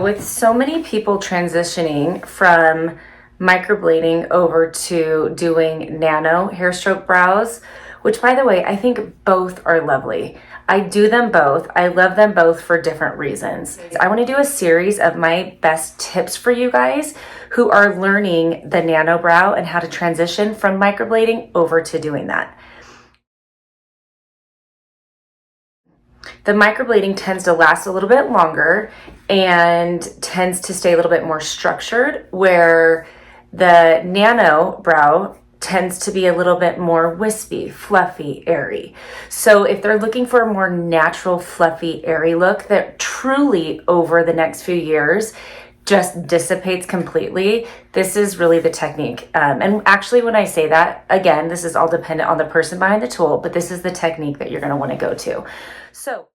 With so many people transitioning from microblading over to doing nano hair stroke brows, which by the way, I think both are lovely. I do them both. I love them both for different reasons. I want to do a series of my best tips for you guys who are learning the nano brow and how to transition from microblading over to doing that. The microblading tends to last a little bit longer and tends to stay a little bit more structured, where the nano brow tends to be a little bit more wispy, fluffy, airy. So if they're looking for a more natural, fluffy, airy look that truly over the next few years just dissipates completely, this is really the technique. And actually, when I say that, again, this is all dependent on the person behind the tool, but this is the technique that you're going to want to go to. So